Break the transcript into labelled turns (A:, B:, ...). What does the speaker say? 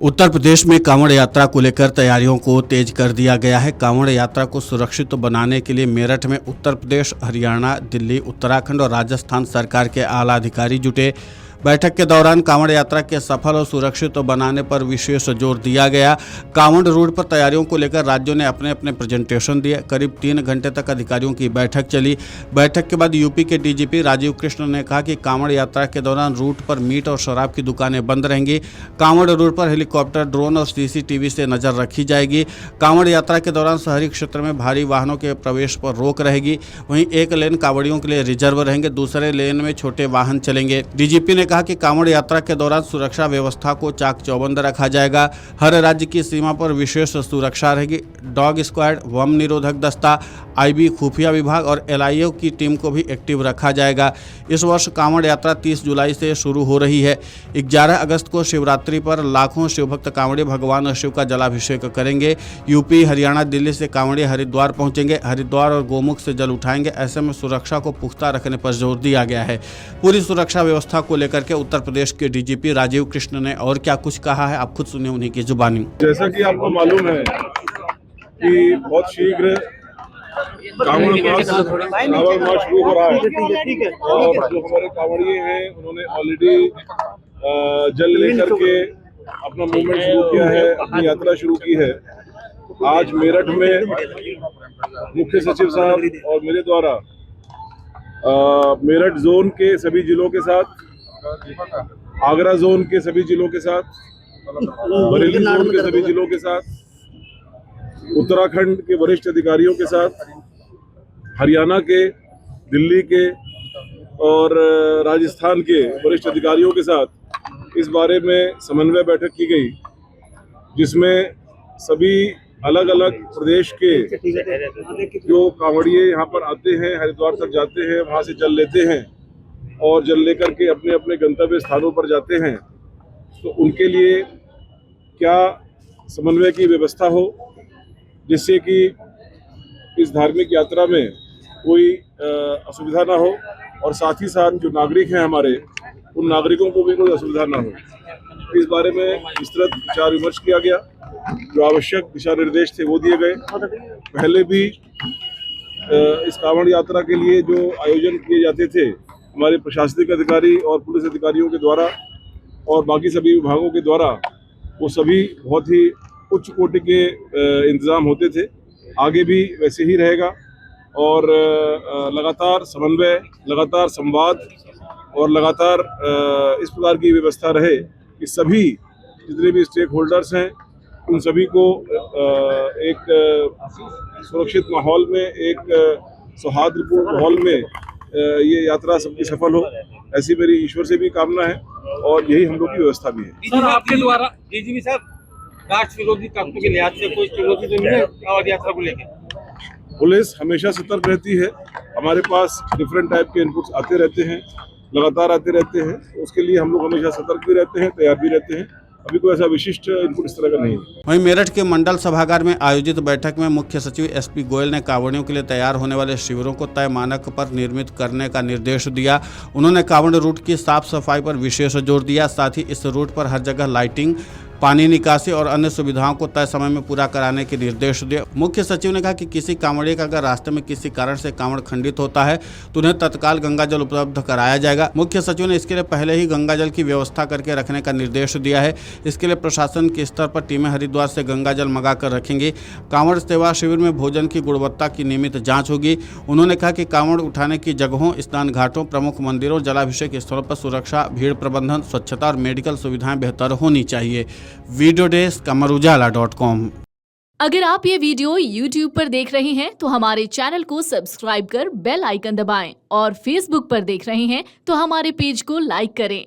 A: उत्तर प्रदेश में कांवड़ यात्रा को लेकर तैयारियों को तेज कर दिया गया है। कांवड़ यात्रा को सुरक्षित बनाने के लिए मेरठ में उत्तर प्रदेश, हरियाणा, दिल्ली, उत्तराखंड और राजस्थान सरकार के आला अधिकारी जुटे। बैठक के दौरान कांवड़ यात्रा के सफल और सुरक्षित बनाने पर विशेष जोर दिया गया। कांवड़ रूट पर तैयारियों को लेकर राज्यों ने अपने अपने प्रेजेंटेशन दिए। करीब 3 घंटे तक अधिकारियों की बैठक चली। बैठक के बाद यूपी के डीजीपी राजीव कृष्ण ने कहा कि कांवड़ यात्रा के दौरान रूट पर मीट और शराब की दुकानें बंद रहेंगी। कांवड़ रूट पर हेलीकॉप्टर, ड्रोन और सीसीटीवी से नजर रखी जाएगी। कांवड़ यात्रा के दौरान शहरी क्षेत्र में भारी वाहनों के प्रवेश पर रोक रहेगी। वहीं एक लेन कांवड़ियों के लिए रिजर्व रहेंगे, दूसरे लेन में छोटे वाहन चलेंगे। डीजीपी ने कहा कि कांवड़ यात्रा के दौरान सुरक्षा व्यवस्था को चाक चौबंद रखा जाएगा। हर राज्य की सीमा पर विशेष सुरक्षा रहेगी। डॉग स्क्वाड, वम निरोधक दस्ता, आईबी, खुफिया विभाग और एलआईओ की टीम को भी एक्टिव रखा जाएगा। इस वर्ष कांवड़ यात्रा 30 जुलाई से शुरू हो रही है। 11 अगस्त को शिवरात्रि पर लाखों शिवभक्त कांवड़ी भगवान शिव का जलाभिषेक करेंगे। यूपी, हरियाणा, दिल्ली से कांवड़ी हरिद्वार पहुंचेंगे। हरिद्वार और गोमुख से जल उठाएंगे। ऐसे में सुरक्षा को पुख्ता रखने पर जोर दिया गया है। पूरी सुरक्षा व्यवस्था को लेकर के उत्तर प्रदेश के डीजीपी राजीव कृष्ण ने और क्या कुछ कहा है, आप खुद सुनिए उन्हीं की जुबानी।
B: जैसा कि आपको मालूम है कि बहुत शीघ्र कांवड़ मार्च शुरू हो रहा है और जो हमारे कांवड़िए हैं उन्होंने ऑलरेडी जल लेकर के अपना मूवमेंट शुरू किया है, अपनी यात्रा शुरू की है। आज मेरठ में मुख्य सचिव साहब और मेरे द्वारा मेरठ जोन के सभी जिलों के साथ, आगरा जोन के सभी जिलों के साथ, बरेली जोन के सभी जिलों के साथ, उत्तराखंड के वरिष्ठ अधिकारियों के साथ, हरियाणा के, दिल्ली के और राजस्थान के वरिष्ठ अधिकारियों के साथ इस बारे में समन्वय बैठक की गई, जिसमें सभी अलग अलग प्रदेश के जो कांवड़िए यहाँ पर आते हैं, हरिद्वार तक जाते हैं, वहाँ से जल लेते हैं और जल लेकर के अपने अपने गंतव्य स्थानों पर जाते हैं, तो उनके लिए क्या समन्वय की व्यवस्था हो, जिससे कि इस धार्मिक यात्रा में कोई असुविधा ना हो और साथ ही साथ जो नागरिक हैं हमारे, उन नागरिकों को भी कोई असुविधा ना हो। इस बारे में विस्तृत विचार विमर्श किया गया। जो आवश्यक दिशा निर्देश थे वो दिए गए। पहले भी इस कांवड़ यात्रा के लिए जो आयोजन किए जाते थे हमारे प्रशासनिक अधिकारी और पुलिस अधिकारियों के द्वारा और बाकी सभी विभागों के द्वारा, वो सभी बहुत ही उच्च कोटि के इंतजाम होते थे। आगे भी वैसे ही रहेगा और लगातार समन्वय, लगातार संवाद और लगातार इस प्रकार की व्यवस्था रहे कि सभी जितने भी स्टेक होल्डर्स हैं उन सभी को एक सुरक्षित माहौल में, एक सौहार्दपूर्ण माहौल में ये यात्रा सबकी सफल हो, ऐसी मेरी ईश्वर से भी कामना है और यही हम लोग की व्यवस्था भी है।
C: सर, आपके द्वारा डीजीपी साहब, राष्ट्र विरोधी तत्वों के लिहाज से कोई चुनौती तो नहीं है कांवड़ यात्रा को लेकर?
B: पुलिस हमेशा सतर्क रहती है। हमारे पास डिफरेंट टाइप के इनपुट्स आते रहते हैं, लगातार आते रहते हैं, उसके लिए हम लोग हमेशा सतर्क भी रहते हैं, तैयार भी रहते हैं। अभी कोई ऐसा विशिष्ट इनपुट इस तरह का नहीं है।
A: वहीं मेरठ के मंडल सभागार में आयोजित बैठक में मुख्य सचिव एसपी गोयल ने कांवड़ियों के लिए तैयार होने वाले शिविरों को तय मानक पर निर्मित करने का निर्देश दिया। उन्होंने कांवड़ रूट की साफ सफाई पर विशेष जोर दिया। साथ ही इस रूट पर हर जगह लाइटिंग, पानी निकासी और अन्य सुविधाओं को तय समय में पूरा कराने के निर्देश दिए। मुख्य सचिव ने कहा कि किसी कांवड़िए का अगर रास्ते में किसी कारण से कांवड़ खंडित होता है तो उन्हें तत्काल गंगा जल उपलब्ध कराया जाएगा। मुख्य सचिव ने इसके लिए पहले ही गंगा जल की व्यवस्था करके रखने का निर्देश दिया है। इसके लिए प्रशासन के स्तर पर टीमें हरिद्वार से गंगा जल मंगा कर रखेंगी। कांवड़ सेवा शिविर में भोजन की गुणवत्ता की नियमित जाँच होगी। उन्होंने कहा कि कांवड़ उठाने की जगहों, स्नान घाटों, प्रमुख मंदिरों, जलाभिषेक स्थलों पर सुरक्षा, भीड़ प्रबंधन, स्वच्छता और मेडिकल सुविधाएं बेहतर होनी चाहिए। Video desk amarujala.com।
D: अगर आप ये वीडियो YouTube पर देख रहे हैं तो हमारे चैनल को सब्सक्राइब कर बेल आइकन दबाएं और Facebook पर देख रहे हैं तो हमारे पेज को लाइक करें।